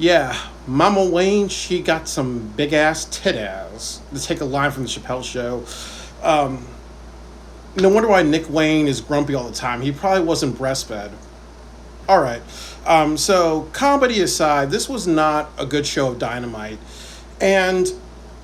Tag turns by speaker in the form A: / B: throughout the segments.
A: Yeah, Mama Wayne, she got some big ass titties. To take a line from the Chappelle Show. Um, no wonder why Nick Wayne is grumpy all the time. He probably wasn't breastfed. All right. So, comedy aside, this was not a good show of Dynamite. And,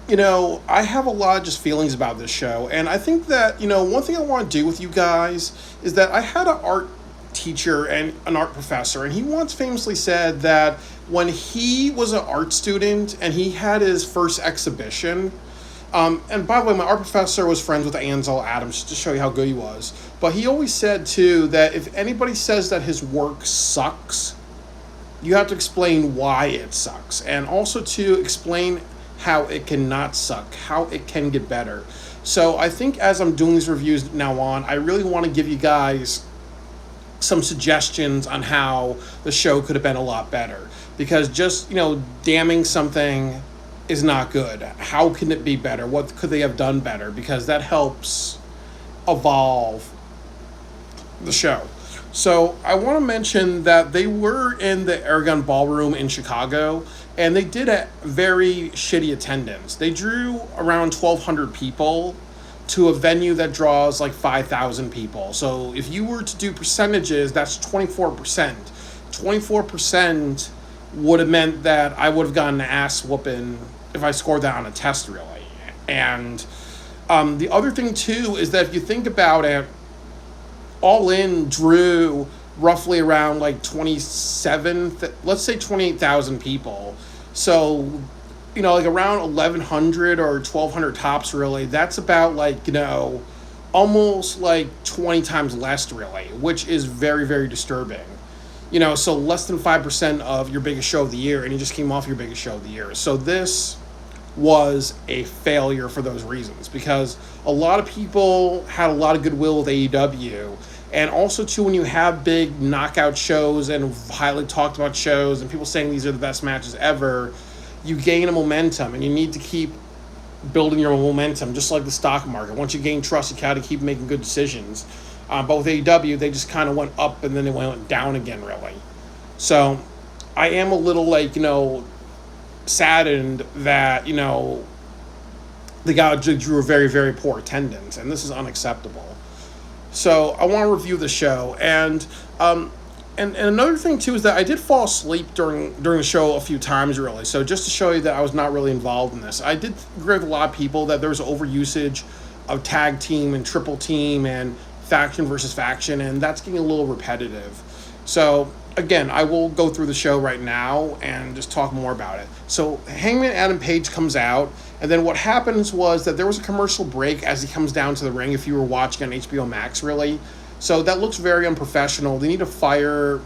A: I have a lot of just feelings about this show. And I think that, one thing I want to do with you guys is that I had an art teacher and an art professor, and he once famously said that when he was an art student and he had his first exhibition, and by the way, my art professor was friends with Ansel Adams, just to show you how good he was. But he always said, too, that if anybody says that his work sucks, you have to explain why it sucks. And also to explain how it cannot suck, how it can get better. So I think as I'm doing these reviews now on, I really want to give you guys some suggestions on how the show could have been a lot better. Because just, damning something is not good. How can it be better? What could they have done better? Because that helps evolve the show. So I want to mention that they were in the Aragon Ballroom in Chicago, and they did a very shitty attendance. They drew around 1,200 people to a venue that draws like 5,000 people. So if you were to do percentages, that's 24%. 24% would have meant that I would have gotten an ass whooping if I scored that on a test, really. And the other thing, too, is that if you think about it, All In drew roughly around like 28,000 people. So, like around 1,100 or 1,200 tops, really. That's about like, almost like 20 times less, really, which is very, very disturbing. So less than 5% of your biggest show of the year, and you just came off your biggest show of the year. So this was a failure for those reasons, because a lot of people had a lot of goodwill with AEW, and also too when you have big knockout shows and highly talked about shows and people saying these are the best matches ever, you gain a momentum, and you need to keep building your momentum, just like the stock market. Once you gain trust, you gotta keep making good decisions. But with AEW, they just kind of went up and then they went down again, really. So I am a little saddened that, the guy drew a very, very poor attendance, and this is unacceptable. So I want to review the show, and another thing too is that I did fall asleep during the show a few times, really. So just to show you that I was not really involved in this, I did agree with a lot of people that there was overusage of tag team and triple team and faction versus faction, and that's getting a little repetitive. So again, I will go through the show right now and just talk more about it. So Hangman Adam Page comes out, and then what happens was that there was a commercial break as he comes down to the ring, if you were watching on HBO Max, really. So that looks very unprofessional. They need to fire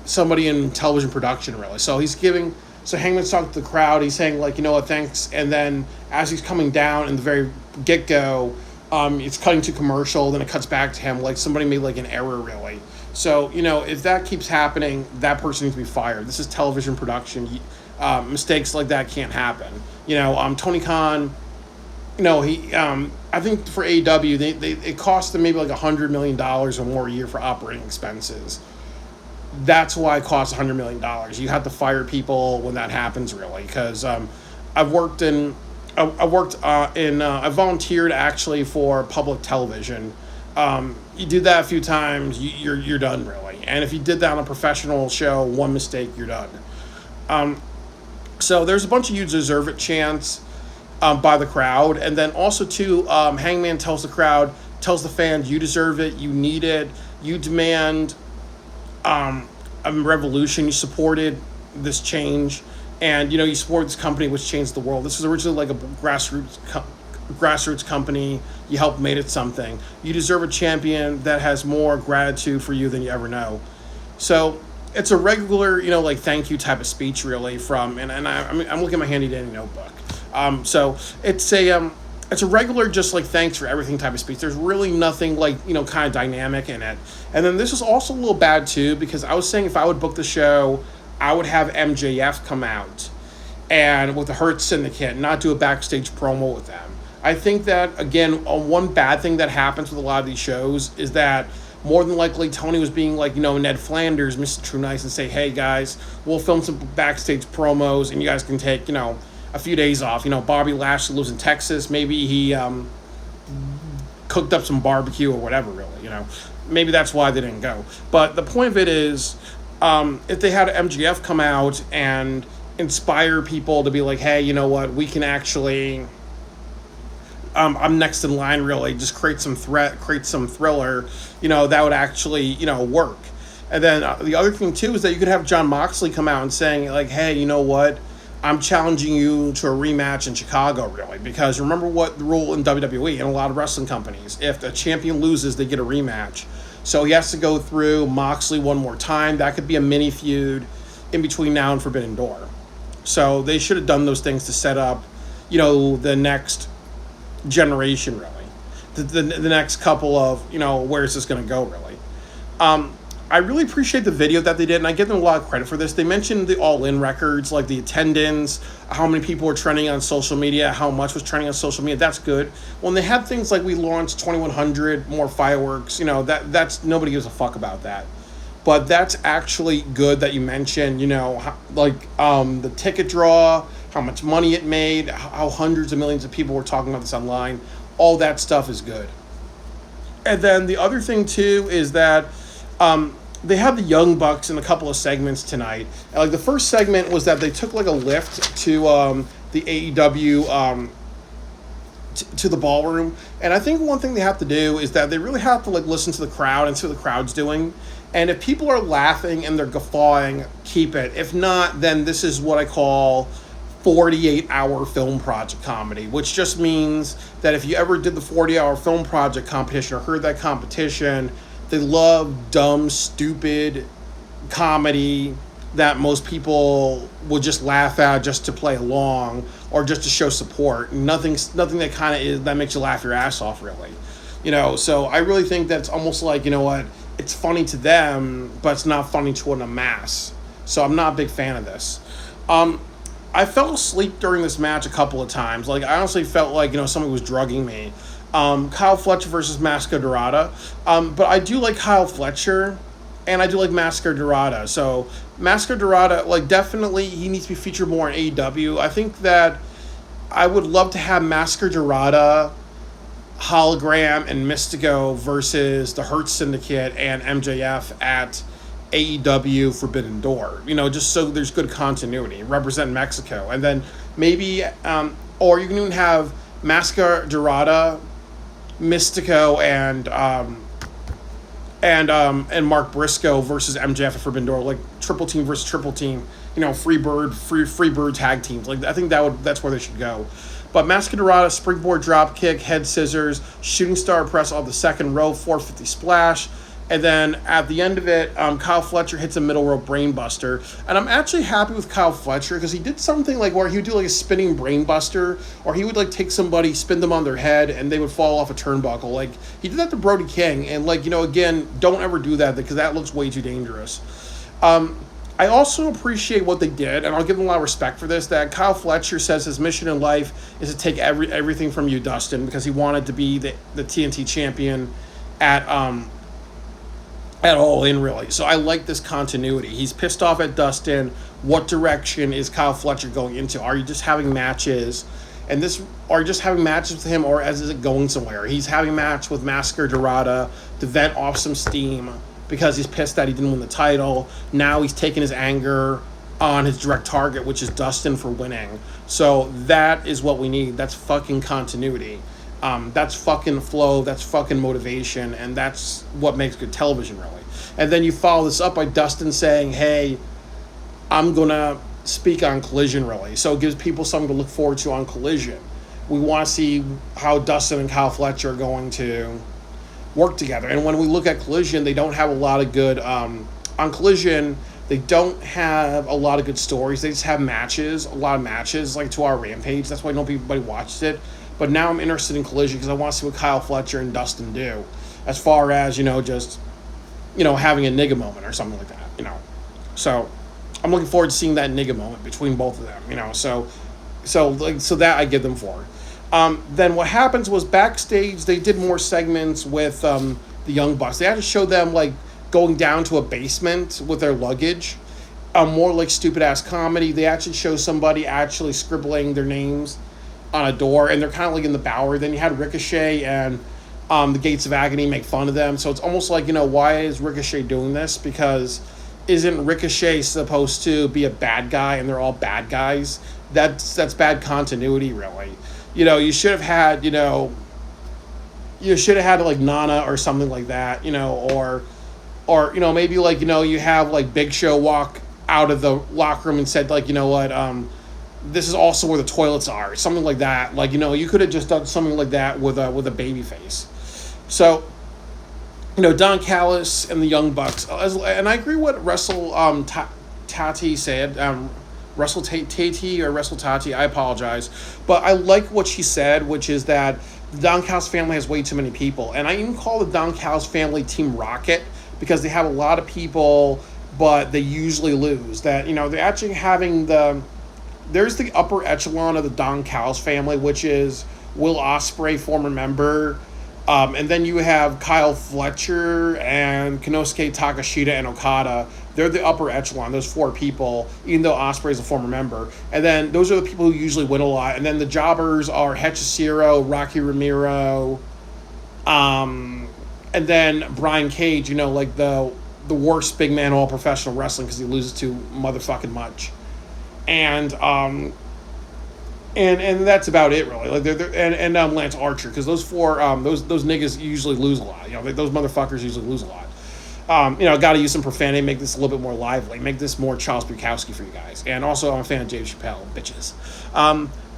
A: somebody in television production, really. So Hangman's talking to the crowd. He's saying, thanks. And then as he's coming down in the very get-go, it's cutting to commercial, then it cuts back to him, like somebody made like an error, really. So, if that keeps happening, that person needs to be fired. This is television production. Mistakes like that can't happen. Tony Khan, I think for AEW, it cost them maybe like $100 million or more a year for operating expenses. That's why it costs $100 million. You have to fire people when that happens, really, because I volunteered actually for public television. You do that a few times, you're done, really. And if you did that on a professional show, one mistake, you're done. So there's a bunch of "you deserve it" chants by the crowd. And then also, too, Hangman tells the fans, you deserve it, you need it, you demand a revolution, you supported this change, and, you support this company which changed the world. This was originally like a grassroots company. You helped made it something. You deserve a champion that has more gratitude for you than you ever know. So it's a regular, thank you type of speech, really, from, and I'm looking at my handy dandy notebook. So it's a regular, just like thanks for everything type of speech. There's really nothing kind of dynamic in it. And then this is also a little bad too, because I was saying if I would book the show, I would have MJF come out and with the Hurt Syndicate, not do a backstage promo with them. I think that, again, one bad thing that happens with a lot of these shows is that more than likely Tony was being like, Ned Flanders, Mr. True Nice, and say, hey guys, we'll film some backstage promos and you guys can take, a few days off. Bobby Lashley lives in Texas. Maybe he cooked up some barbecue or whatever, really, Maybe that's why they didn't go. But the point of it is, if they had MGF come out and inspire people to be like, hey, you know what, we can actually... I'm next in line, really. Just create some thriller, that would actually, work. And then the other thing, too, is that you could have Jon Moxley come out and saying, like, hey, you know what? I'm challenging you to a rematch in Chicago, really. Because remember what the rule in WWE and a lot of wrestling companies, if the champion loses, they get a rematch. So he has to go through Moxley one more time. That could be a mini feud in between now and Forbidden Door. So they should have done those things to set up, the next generation, really, the next couple of where's this going to go, really. I really appreciate the video that they did, and I give them a lot of credit for this. They mentioned the all-in records, like the attendance, how many people were trending on social media, how much was trending on social media. That's good. When they have things like we launched 2100 more fireworks, that's nobody gives a fuck about that. But that's actually good that you mentioned, the ticket draw, how much money it made, how hundreds of millions of people were talking about this online. All that stuff is good. And then the other thing, too, is that they had the Young Bucks in a couple of segments tonight. And, like, the first segment was that they took, like, a lift to the AEW to the ballroom. And I think one thing they have to do is that they really have to, like, listen to the crowd and see what the crowd's doing. And if people are laughing and they're guffawing, keep it. If not, then this is what I call 48-hour film project comedy, which just means that if you ever did the 40-hour film project competition or heard that competition, they love dumb, stupid comedy that most people will just laugh at just to play along or just to show support. Nothing that kind of is that makes you laugh your ass off, really. So I really think that's almost like, it's funny to them, but it's not funny to a mass. So I'm not a big fan of this. I fell asleep during this match a couple of times. Like, I honestly felt like, somebody was drugging me. Kyle Fletcher versus Mascara Dorada. But I do like Kyle Fletcher, and I do like Mascara Dorada. So, Mascara Dorada, like, definitely he needs to be featured more in AEW. I think that I would love to have Mascara Dorada, Hologram, and Mystico versus the Hurt Syndicate and MJF at AEW Forbidden Door, just so there's good continuity, represent Mexico. And then maybe, or you can even have Mascara Dorada, Mystico, and Mark Briscoe versus MJF at Forbidden Door, like triple team versus triple team, free bird tag teams. Like, I think that's where they should go. But Mascara Dorada, springboard drop kick, head scissors, shooting star press on the second row, 450 splash. And then at the end of it, Kyle Fletcher hits a middle rope brainbuster. And I'm actually happy with Kyle Fletcher because he did something like where he would do like a spinning brainbuster, or he would like take somebody, spin them on their head, and they would fall off a turnbuckle. Like, he did that to Brody King. And again, don't ever do that because that looks way too dangerous. I also appreciate what they did, and I'll give them a lot of respect for this, that Kyle Fletcher says his mission in life is to take everything from you, Dustin, because he wanted to be the TNT champion at All In, really. So I like this continuity. He's pissed off at Dustin. What direction is Kyle Fletcher going into? Are you just having matches? Are you just having matches with him, or is it going somewhere? He's having a match with Mascara Dorada to vent off some steam because he's pissed that he didn't win the title. Now he's taking his anger on his direct target, which is Dustin, for winning. So that is what we need. That's fucking continuity. That's fucking flow, that's fucking motivation, and that's what makes good television, really. And then you follow this up by Dustin saying, hey, I'm going to speak on Collision, really. So it gives people something to look forward to on Collision. We want to see how Dustin and Kyle Fletcher are going to work together. And when we look at Collision, they don't have a lot of good... on Collision, they don't have a lot of good stories. They just have matches, a lot of matches, like 2 Hour Rampage. That's why nobody watched it. But now I'm interested in Collision because I want to see what Kyle Fletcher and Dustin do as far as, just, having a nigga moment or something like that, So I'm looking forward to seeing that nigga moment between both of them, So that I give them for. Then what happens was backstage, they did more segments with the the Young Bucks. They had to show them like going down to a basement with their luggage. More like stupid ass comedy. They actually show somebody actually scribbling their names on a door, and they're kind of like in the Bower. Then you had Ricochet and the Gates of Agony make fun of them. So it's almost like, why is Ricochet doing this? Because isn't Ricochet supposed to be a bad guy, and they're all bad guys? That's bad continuity, really. You should have had, like Nana or something like that, or maybe like, you have like Big Show walk out of the locker room and said like, this is also where the toilets are, something like that. Like, you could have just done something like that with a baby face. So, Don Callis and the Young Bucks, and I agree with Wrestle Tati said. Wrestle Tati or Wrestle Tati, I apologize, but I like what she said, which is that the Don Callis family has way too many people, and I even call the Don Callis family Team Rocket because they have a lot of people, but they usually lose. That they're actually having there's the upper echelon of the Don Callis family, which is Will Ospreay, former member. And then you have Kyle Fletcher and Konosuke Takashita and Okada. They're the upper echelon, those four people, even though Ospreay is a former member. And then those are the people who usually win a lot. And then the jobbers are Hechicero, Rocky Romero, and then Brian Cage, like the worst big man in all professional wrestling because he loses too motherfucking much. And that's about it, really. Like and Lance Archer, because those four those niggas usually lose a lot. Those motherfuckers usually lose a lot. Got to use some profanity, make this a little bit more lively, make this more Charles Bukowski for you guys. And also, I'm a fan of Dave Chappelle, bitches.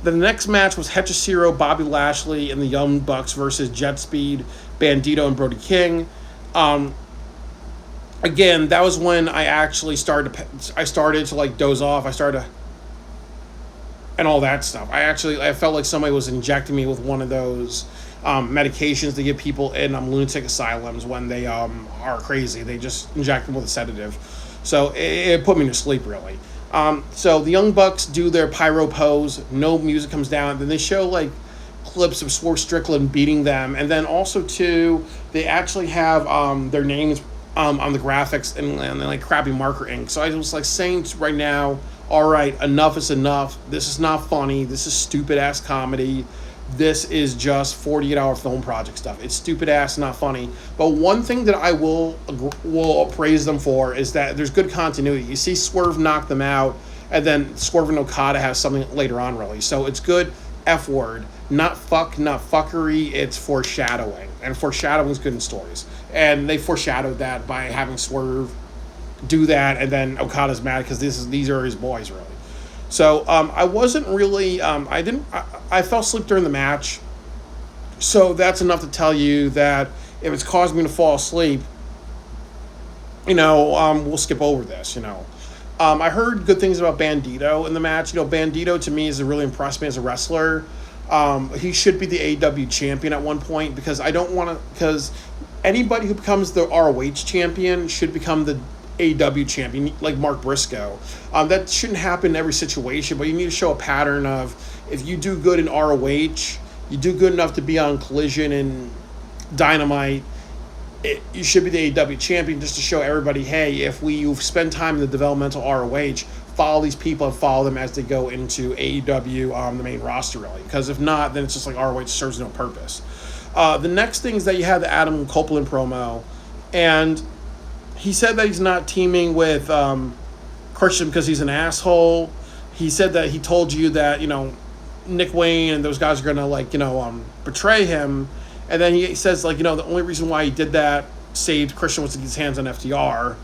A: The next match was Hechicero, Bobby Lashley, and the Young Bucks versus Jet Speed, Bandito, and Brody King. Again, that was when I actually started to like doze off. And all that stuff. I felt like somebody was injecting me with one of those medications they give people in lunatic asylums when they are crazy. They just inject them with a sedative. So it put me to sleep, really. So the Young Bucks do their pyro pose. No music comes down. Then they show like clips of Swerve Strickland beating them. And then also, too, they actually have their names on the graphics and like crappy marker ink. So I was like saying right now, all right, enough is enough. This is not funny. This is stupid-ass comedy. This is just 48-hour film project stuff. It's stupid-ass, not funny. But one thing that I will praise them for is that there's good continuity. You see Swerve knock them out, and then Swerve and Okada have something later on, really. So it's good F-word. Not fuckery. It's foreshadowing. And foreshadowing is good in stories. And they foreshadowed that by having Swerve do that, and then Okada's mad because these are his boys, really. So I wasn't really I fell asleep during the match, so that's enough to tell you that if it's causing me to fall asleep, we'll skip over this. I heard good things about Bandito in the match. Bandito to me has really impressed me as a wrestler. He should be the AEW champion at one point because anybody who becomes the ROH champion should become the AEW champion, like Mark Briscoe. That shouldn't happen in every situation, but you need to show a pattern of if you do good in ROH, you do good enough to be on Collision and Dynamite, you should be the AEW champion just to show everybody, hey, if you spend time in the developmental ROH, follow these people and follow them as they go into AEW, the main roster, really. Because if not, then it's just like ROH serves no purpose. The next thing is that you have the Adam Copeland promo, and he said that he's not teaming with Christian because he's an asshole. He said that he told you that, Nick Wayne and those guys are going to, betray him. And then he says, the only reason why he did that, saved Christian, was to get his hands on FTR.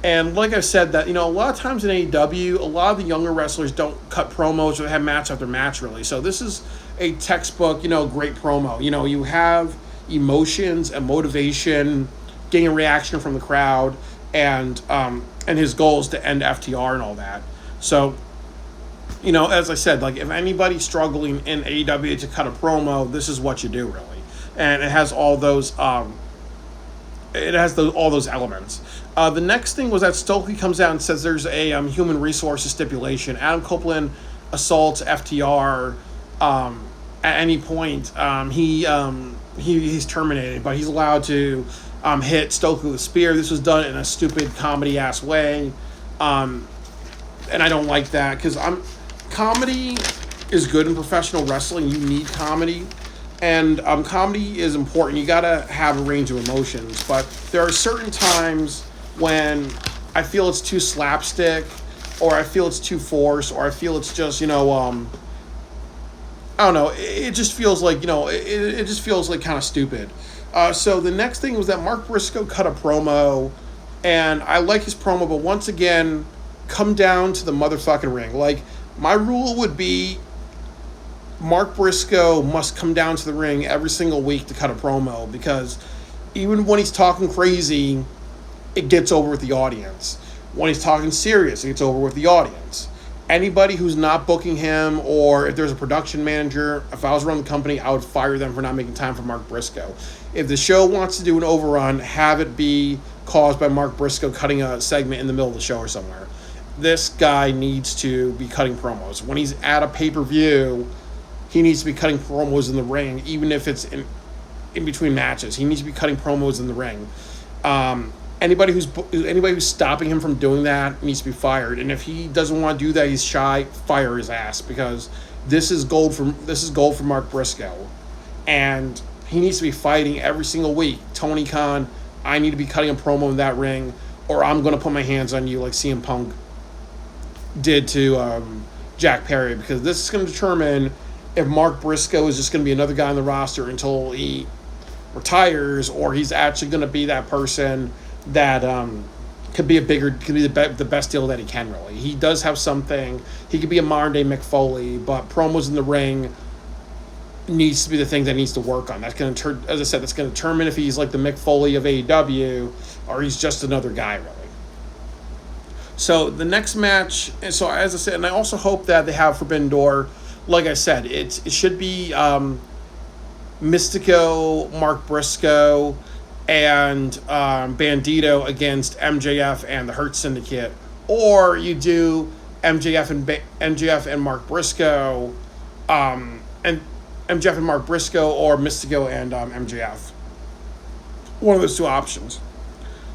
A: And like I said, that, a lot of times in AEW, a lot of the younger wrestlers don't cut promos or have match after match, really. So this is a textbook, great promo. You have emotions and motivation, getting a reaction from the crowd, and his goal is to end FTR and all that. So, as I said, if anybody's struggling in AEW to cut a promo, this is what you do, really. And it has all those all those elements. The next thing was that Stokely comes out and says there's a human resources stipulation. Adam Copeland assaults FTR at any point. He's terminated, but he's allowed to hit Stokely with a spear. This was done in a stupid comedy ass way, and I don't like that because comedy is good in professional wrestling. You need comedy, and comedy is important. You gotta have a range of emotions, but there are certain times when I feel it's too slapstick, or I feel it's too forced, or I feel it's just I don't know. It just feels like it just feels like kind of stupid. So the next thing was that Mark Briscoe cut a promo, and I like his promo, but once again, come down to the motherfucking ring. Like, my rule would be Mark Briscoe must come down to the ring every single week to cut a promo, because even when he's talking crazy, it gets over with the audience. When he's talking serious, it gets over with the audience. Anybody who's not booking him, or if there's a production manager, if I was running the company, I would fire them for not making time for Mark Briscoe. If the show wants to do an overrun, have it be caused by Mark Briscoe cutting a segment in the middle of the show or somewhere. This guy needs to be cutting promos. When he's at a pay-per-view, he needs to be cutting promos in the ring, even if it's in between matches. He needs to be cutting promos in the ring. Anybody who's stopping him from doing that needs to be fired. And if he doesn't want to do that, he's shy, fire his ass, because this is gold for Mark Briscoe. And he needs to be fighting every single week. Tony Khan, I need to be cutting a promo in that ring, or I'm going to put my hands on you like CM Punk did to Jack Perry, because this is going to determine if Mark Briscoe is just going to be another guy on the roster until he retires, or he's actually going to be that person that could be the best deal that he can, really. He does have something. He could be a modern day Mick Foley, but promos in the ring needs to be the thing that needs to work on. That's going to, as I said, that's going to determine if he's like the Mick Foley of AEW, or he's just another guy, really. So the next match, and so as I said, and I also hope that they have Forbidden Door. Like I said, it should be Mystico, Mark Briscoe, and Bandito against MJF and the Hurt Syndicate, or you do MJF and Mark Briscoe, and MJF and Mark Briscoe, or Mystico and MJF. One of those two options.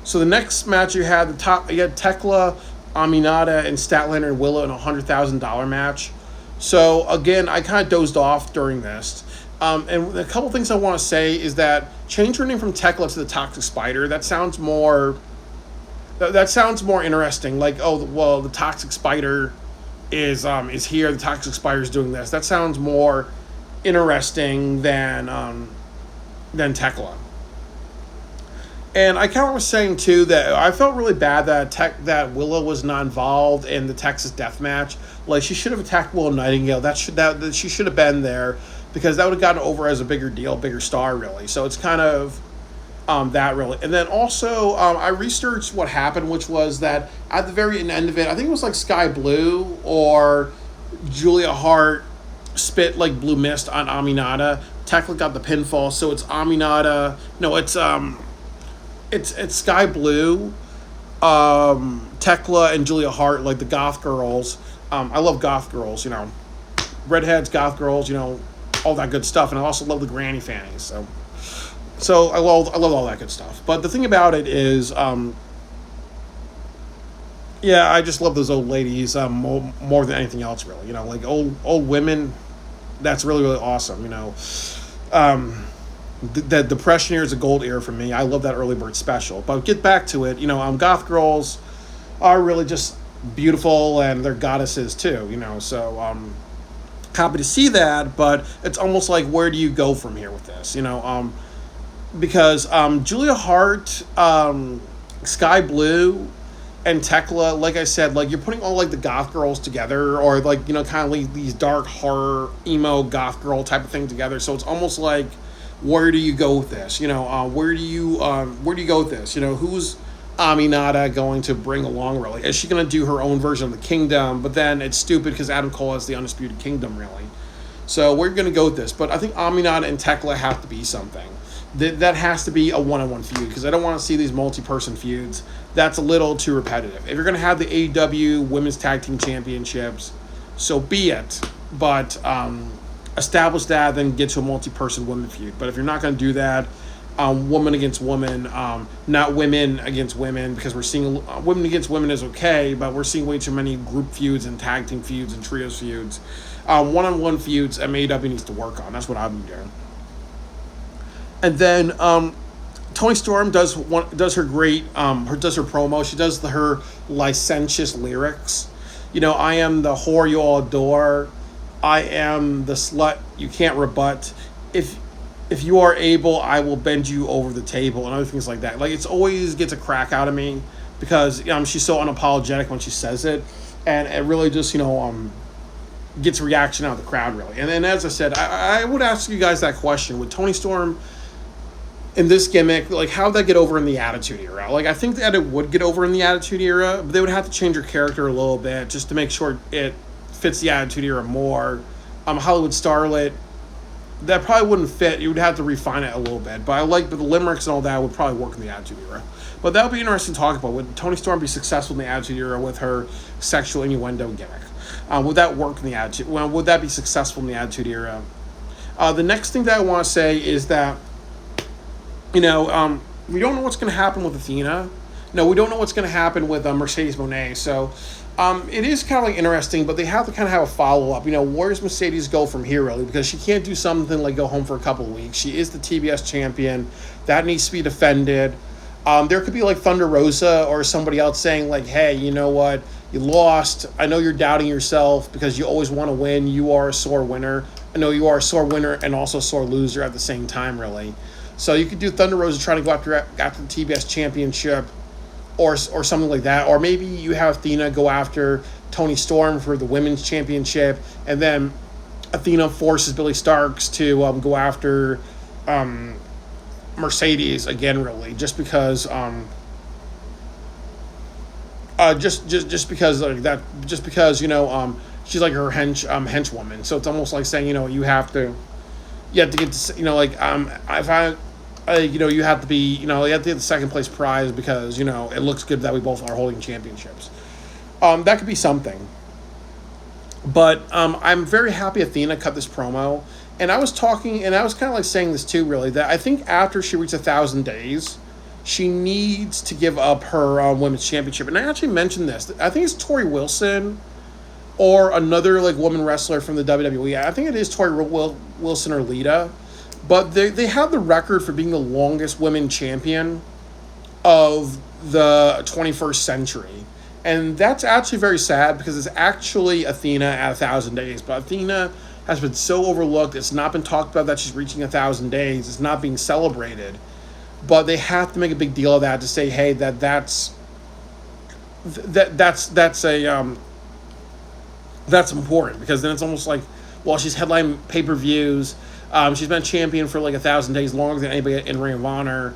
A: So the next match you had Tekla, Aminata, and Statlander and Willow in a $100,000 match. So again, I kind of dozed off during this. And a couple things I want to say is that change her name from Tekla to the Toxic Spider. That sounds more interesting. Like, oh well, the Toxic Spider is here. The Toxic Spider is doing this. That sounds more interesting than Tekla. And I kind of was saying too that I felt really bad that Willow was not involved in the Texas Death Match. Like, she should have attacked Willow Nightingale. That she should have been there, because that would have gotten over as a bigger deal, bigger star, really. So it's kind of that, really. And then also, I researched what happened, which was that at the very end of it, I think it was like Sky Blue or Julia Hart spit like blue mist on Aminata. Tekla got the pinfall, so it's Aminata. No, it's Sky Blue, Tekla, and Julia Hart, like the goth girls. I love goth girls, redheads, goth girls, all that good stuff. And I also love the granny fannies. So I love all that good stuff. But the thing about it is, I just love those old ladies more than anything else, really. Like old women. That's really, really awesome. The Depression era is a gold era for me. I love that early bird special. But get back to it. Goth girls are really just beautiful, and they're goddesses too. So happy to see that. But it's almost like, where do you go from here with this? Because Julia Hart, Sky Blue, and Tekla, like I said, like, you're putting all like the goth girls together, or like kind of like these dark horror emo goth girl type of thing together. So it's almost like, where do you go with this? Where do you go with this? Who's Aminata going to bring along, really? Is she going to do her own version of the Kingdom? But then it's stupid because Adam Cole has the Undisputed Kingdom, really. So we're going to go with this. But I think Aminata and Tekla have to be something. That has to be a one-on-one feud, because I don't want to see these multi-person feuds. That's a little too repetitive. If you're going to have the AEW Women's Tag Team Championships, so be it. But establish that, then get to a multi-person women feud. But if you're not going to do that, woman against woman, not women against women, because we're seeing women against women is okay, but we're seeing way too many group feuds and tag team feuds and trios feuds. One-on-one feuds, AEW needs to work on. That's what I've been doing. And then Toni Storm does her great does her promo. She does her licentious lyrics. I am the whore you all adore. I am the slut you can't rebut. If you are able, I will bend you over the table, and other things like that. Like, it's always gets a crack out of me because she's so unapologetic when she says it, and it really just gets reaction out of the crowd, really. And then, as I said, I would ask you guys that question: with Toni Storm in this gimmick, like, how would that get over in the Attitude Era? Like, I think that it would get over in the Attitude Era, but they would have to change her character a little bit just to make sure it fits the Attitude Era more. Hollywood Starlet, that probably wouldn't fit. You would have to refine it a little bit. But I like the limericks and all that would probably work in the Attitude Era. But that would be interesting to talk about. Would Toni Storm be successful in the Attitude Era with her sexual innuendo gimmick? Would that work in the Attitude? Well, would that be successful in the Attitude Era? The next thing that I want to say is that, we don't know what's going to happen with Athena. No, we don't know what's going to happen with Mercedes Moné. So it is kind of like interesting, but they have to kind of have a follow-up. Where does Mercedes go from here, really? Because she can't do something like go home for a couple of weeks. She is the TBS champion. That needs to be defended. There could be like Thunder Rosa or somebody else saying like, hey, you know what? You lost. I know you're doubting yourself because you always want to win. You are a sore winner. I know you are a sore winner and also a sore loser at the same time, really. So you could do Thunder Rosa trying to go after the TBS championship or something like that. Or maybe you have Athena go after Toni Storm for the women's championship, and then Athena forces Billy Starks to go after Mercedes again, really, just because just because like that, just because she's like her henchwoman. So it's almost like saying you have to get to, if I you have to be, you have to get the second place prize because, it looks good that we both are holding championships. That could be something. But I'm very happy Athena cut this promo. And I was talking, and I was kind of like saying this too, really, that I think after she reaches 1,000 days, she needs to give up her women's championship. And I actually mentioned this. I think it's Tori Wilson or another like woman wrestler from the WWE. I think it is Tori Wilson or Lita. But they have the record for being the longest women champion of the 21st century. And that's actually very sad because it's actually Athena at 1,000 days. But Athena has been so overlooked. It's not been talked about that she's reaching 1,000 days. It's not being celebrated. But they have to make a big deal of that to say, hey, that's important, because then it's almost like, well, she's headlining pay-per-views. She's been champion for like 1,000 days, longer than anybody in Ring of Honor,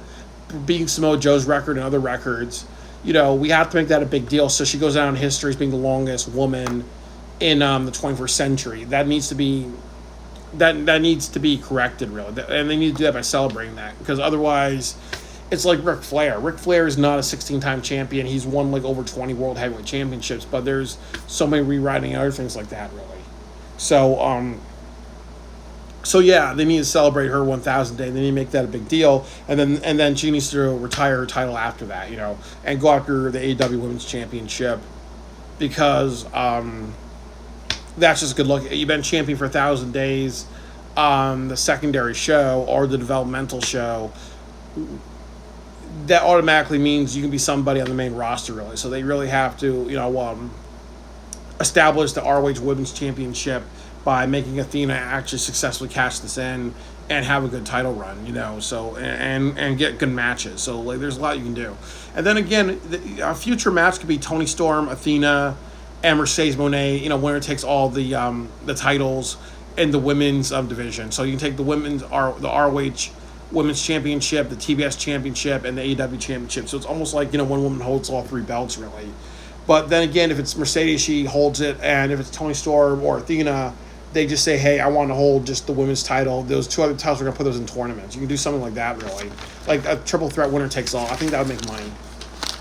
A: beating Samoa Joe's record and other records. We have to make that a big deal. So she goes down in history as being the longest woman in the 21st century. That needs to be corrected, really, and they need to do that by celebrating that, because otherwise, it's like Ric Flair. Ric Flair is not a 16-time champion. He's won like over 20 World Heavyweight Championships, but there's so many rewriting and other things like that, really. So yeah, they need to celebrate her 1,000th day. They need to make that a big deal, and then she needs to retire her title after that, and go after the AEW Women's Championship, because that's just a good look. You've been champion for 1,000 days on the secondary show or the developmental show. That automatically means you can be somebody on the main roster, really. So they really have to, establish the ROH Women's Championship by making Athena actually successfully cash this in and have a good title run, so and get good matches. So like, there's a lot you can do. And then again, a future match could be Toni Storm, Athena, and Mercedes Moné. Winner takes all the titles in the women's division. So you can take the ROH Women's Championship, the TBS Championship, and the AEW Championship. So it's almost like one woman holds all three belts, really. But then again, if it's Mercedes, she holds it, and if it's Toni Storm or Athena, they just say, hey, I want to hold just the women's title. Those two other titles, we're going to put those in tournaments. You can do something like that, really. Like a triple threat winner takes all. I think that would make money.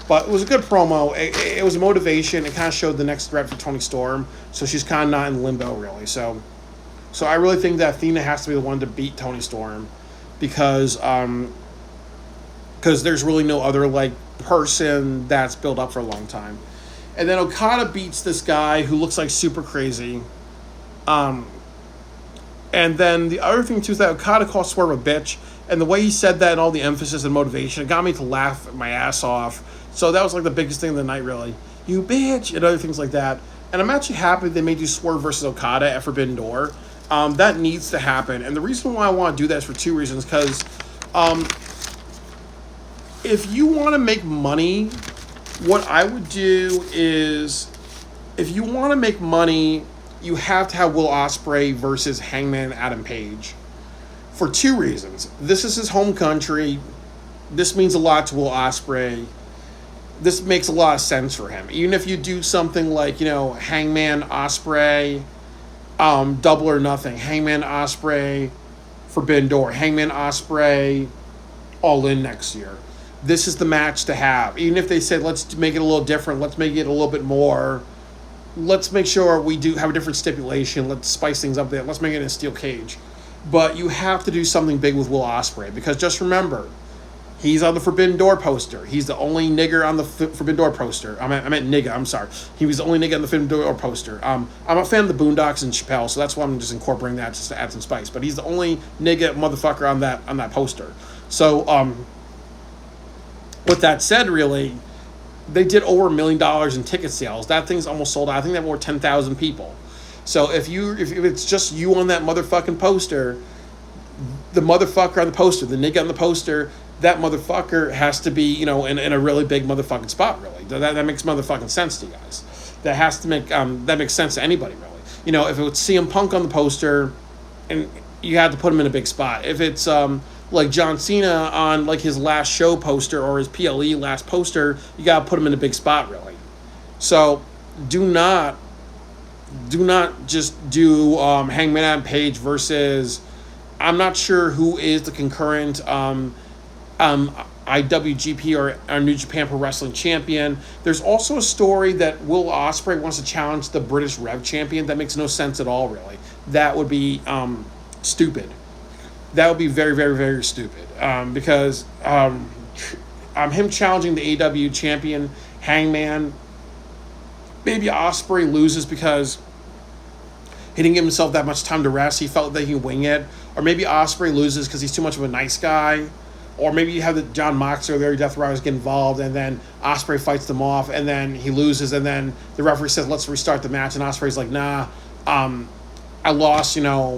A: But it was a good promo. It was a motivation. It kind of showed the next threat for Toni Storm. So she's kind of not in limbo, really. So I really think that Athena has to be the one to beat Toni Storm, because because there's really no other like person that's built up for a long time. And then Okada beats this guy who looks like super crazy. Um, and then the other thing too is that Okada called Swerve a bitch, and the way he said that and all the emphasis and motivation, it got me to laugh my ass off. So that was like the biggest thing of the night, really. You bitch, and other things like that. And I'm actually happy they made you Swerve versus Okada at Forbidden Door. That needs to happen, and the reason why I want to do that is for two reasons. Because if you want to make money, what I would do is, if you want to make money, you have to have Will Ospreay versus Hangman Adam Page. For two reasons. This is his home country. This means a lot to Will Ospreay. This makes a lot of sense for him. Even if you do something like, Hangman Ospreay, Double or Nothing, Hangman Ospreay, Forbidden Door, Hangman Ospreay, All In next year. This is the match to have. Even if they said, let's make it a little different, let's make it a little bit more, let's make sure we do have a different stipulation, let's spice things up there, let's make it in a steel cage. But you have to do something big with Will Ospreay, because just remember, he's on the Forbidden Door poster. He's the only nigger on the Forbidden Door poster. I meant nigga, I'm sorry. He was the only nigga on the Forbidden Door poster. I'm a fan of the Boondocks and Chappelle, so that's why I'm just incorporating that just to add some spice. But he's the only nigga motherfucker on that poster. So, with that said, really, they did over $1 million in ticket sales. That thing's almost sold out. I think they have over 10,000 people. So if it's just you on that motherfucking poster, the motherfucker on the poster, the nigga on the poster, that motherfucker has to be, in a really big motherfucking spot, really. That makes motherfucking sense to you guys. That makes sense to anybody, really. If it was CM Punk on the poster, and you had to put him in a big spot. If it's like John Cena on like his last show poster or his PLE last poster, you gotta put him in a big spot, really. So do not just do Hangman Adam Page versus, I'm not sure who is the concurrent IWGP or New Japan Pro Wrestling champion. There's also a story that Will Ospreay wants to challenge the British Rev champion. That makes no sense at all, really. That would be stupid. That would be very, very, very stupid. Because him challenging the AEW champion, Hangman, maybe Ospreay loses because he didn't give himself that much time to rest. He felt that he could wing it. Or maybe Ospreay loses because he's too much of a nice guy. Or maybe you have the John Moxley or Larry Death Riders get involved, and then Ospreay fights them off, and then he loses, and then the referee says, let's restart the match, and Ospreay's like, nah, I lost, and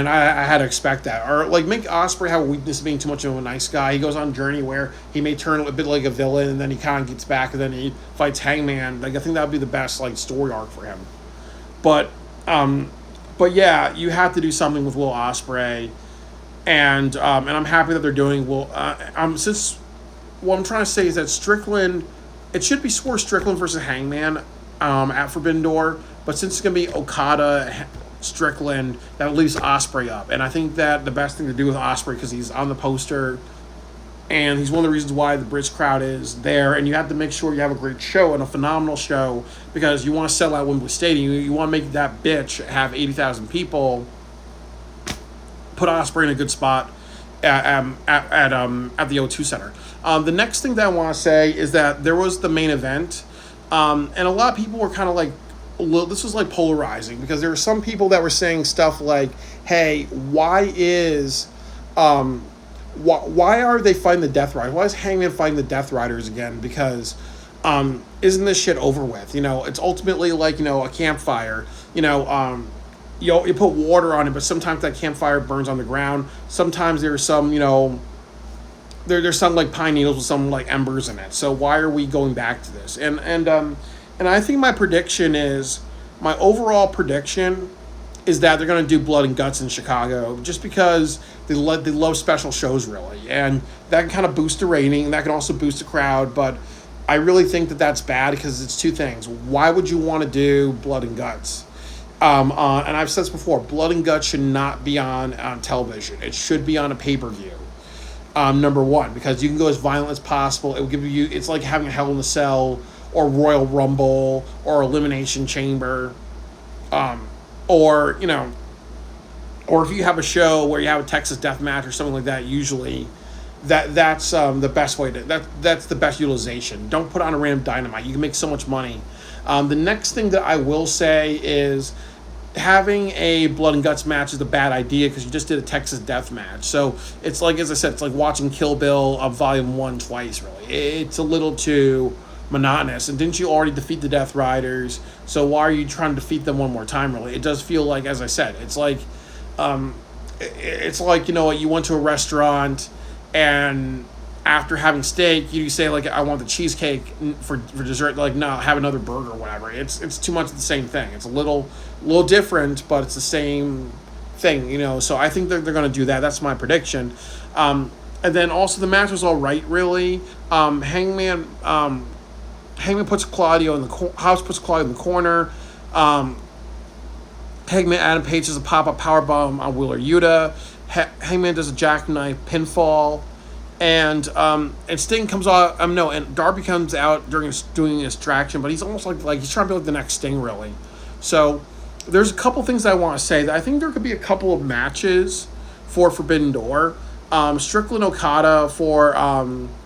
A: I had to expect that. Or like make Ospreay have a weakness of being too much of a nice guy. He goes on a journey where he may turn a bit like a villain, and then he kind of gets back, and then he fights Hangman. Like, I think that would be the best like story arc for him. But yeah, you have to do something with Will Ospreay, and I'm happy that they're doing since what I'm trying to say is that Strickland, it should be Strickland versus Hangman at Forbidden Door, but since it's gonna be Okada Strickland, that leaves Ospreay up, and I think that the best thing to do with Ospreay, because he's on the poster and he's one of the reasons why the British crowd is there, and you have to make sure you have a great show and a phenomenal show, because you want to sell out Wembley Stadium. You want to make that bitch have 80,000 people. Put Ospreay in a good spot at the O2 Center. The next thing that I want to say is that there was the main event, and a lot of people were kind of like, this was like polarizing, because there were some people that were saying stuff like, hey, why are they fighting the Death Riders? Why is Hangman fighting the Death Riders again? Because isn't this shit over with? It's ultimately like, a campfire. You put water on it, but sometimes that campfire burns on the ground. Sometimes there's some, there's some like pine needles with some like embers in it. So why are we going back to this? And I think my overall prediction is that they're going to do Blood and Guts in Chicago, just because they love special shows, really. And that can kind of boost the rating. That can also boost the crowd. But I really think that that's bad, because it's two things. Why would you want to do Blood and Guts? And I've said this before, Blood and Guts should not be on television. It should be on a pay-per-view. Number one, because you can go as violent as possible. It will give you, it's like having a Hell in a Cell or Royal Rumble or Elimination Chamber. Or if you have a show where you have a Texas Death Match or something like that, usually that's the best way to that's the best utilization. Don't put on a random Dynamite. You can make so much money. The next thing that I will say is having a blood and guts match is a bad idea because you just did a Texas death match. So it's like, as I said, it's like watching Kill Bill Volume 1 twice, really. It's a little too monotonous. And didn't you already defeat the Death Riders? So why are you trying to defeat them one more time, really? It does feel like, as I said, it's like, you know what, you went to a restaurant and after having steak, you say, like, I want the cheesecake for dessert. Like, no, have another burger or whatever. It's too much of the same thing. It's a little different, but it's the same thing, you know. So I think they're going to do that. That's my prediction. And then also the match was all right, really. Hangman puts Claudio in the House puts Claudio in the corner. Hangman Adam Page does a pop-up powerbomb on Wheeler Yuta. Hangman does a jackknife pinfall. And Sting comes out. And Darby comes out doing a distraction, but he's almost like he's trying to be like the next Sting, really. So there's a couple things I want to say. I think there could be a couple of matches for Forbidden Door. Strickland Okada for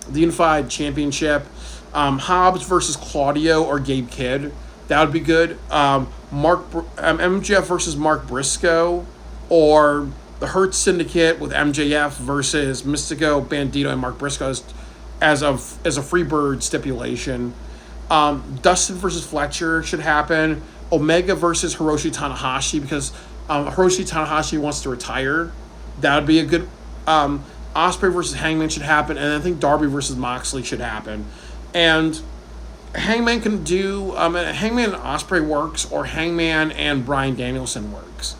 A: the Unified Championship. Hobbs versus Claudio or Gabe Kidd. That would be good. MJF versus Mark Briscoe, or the Hurt Syndicate with MJF versus Mystico, Bandito, and Mark Briscoe as a Freebird stipulation. Dustin versus Fletcher should happen. Omega versus Hiroshi Tanahashi, because Hiroshi Tanahashi wants to retire. That would be a good. Ospreay versus Hangman should happen, and I think Darby versus Moxley should happen. And Hangman can do Hangman and Ospreay works, or Hangman and Bryan Danielson works.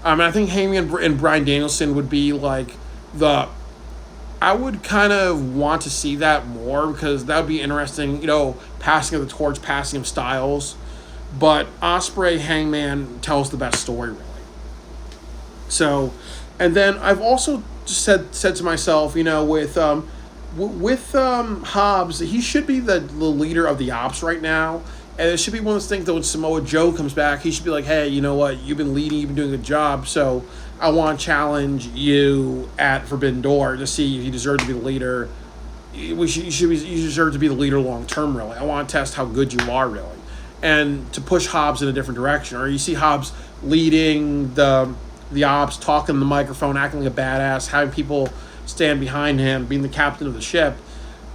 A: I think Hangman and Bryan Danielson would be like I would kind of want to see that more, because that would be interesting, you know, passing of the torch, passing of styles. But Ospreay Hangman tells the best story, really. So, and then I've also just said to myself, you know, with Hobbs, he should be the leader of the Ops right now. And it should be one of those things that when Samoa Joe comes back, he should be like, hey, you know what? You've been leading, you've been doing a good job, so I want to challenge you at Forbidden Door to see if you deserve to be the leader. You deserve to be the leader long term, really. I want to test how good you are, really. And to push Hobbs in a different direction. Or you see Hobbs leading the Ops, talking to the microphone, acting like a badass, having people stand behind him, being the captain of the ship.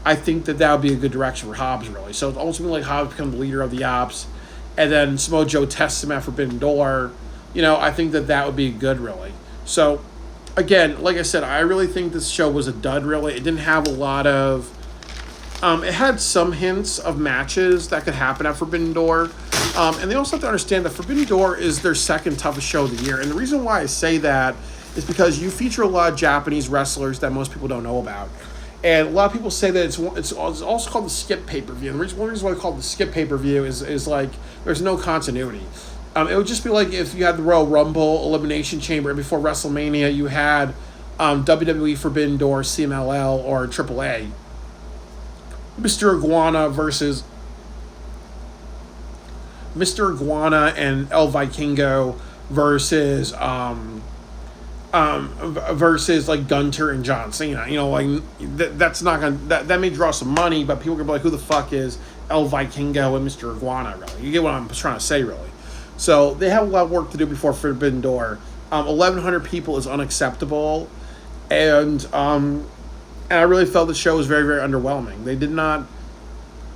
A: I think that would be a good direction for Hobbs, really. So it's ultimately like Hobbs become the leader of the Ops, and then Samoa Joe tests him at Forbidden Door. You know, I think that would be good, really. So, again, like I said, I really think this show was a dud, really. It didn't have a lot of... it had some hints of matches that could happen at Forbidden Door. And they also have to understand that Forbidden Door is their second toughest show of the year. And the reason why I say that is because you feature a lot of Japanese wrestlers that most people don't know about. And a lot of people say that it's also called the skip pay-per-view. And one reason why I call it the skip pay-per-view is like there's no continuity. It would just be like if you had the Royal Rumble, Elimination Chamber, and before WrestleMania you had WWE Forbidden Door, CMLL, or AAA. Mr. Iguana and El Vikingo versus like Gunter and John Cena. You know, like that's not gonna that may draw some money, but people are gonna be like, who the fuck is El Vikingo and Mr. Iguana, really? You get what I'm trying to say, really. So they have a lot of work to do before Forbidden Door. 1,100 people is unacceptable, and I really felt the show was very, very underwhelming.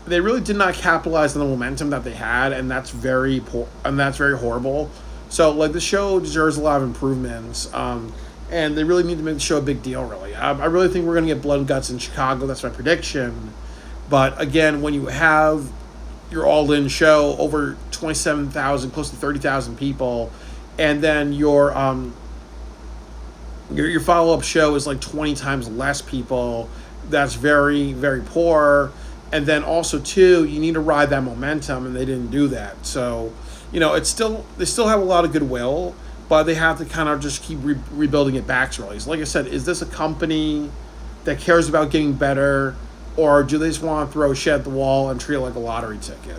A: They really did not capitalize on the momentum that they had, and that's very poor, and that's very horrible. So, like, the show deserves a lot of improvements, and they really need to make the show a big deal, really. I really think we're going to get Blood and Guts in Chicago. That's my prediction. But, again, when you have your all-in show, over 27,000, close to 30,000 people, and then your follow-up show is, like, 20 times less people, that's very, very poor. And then also, too, you need to ride that momentum, and they didn't do that. So... You know, they still have a lot of goodwill, but they have to kind of just keep rebuilding it back, really. So like I said, is this a company that cares about getting better, or do they just want to throw shit at the wall and treat it like a lottery ticket?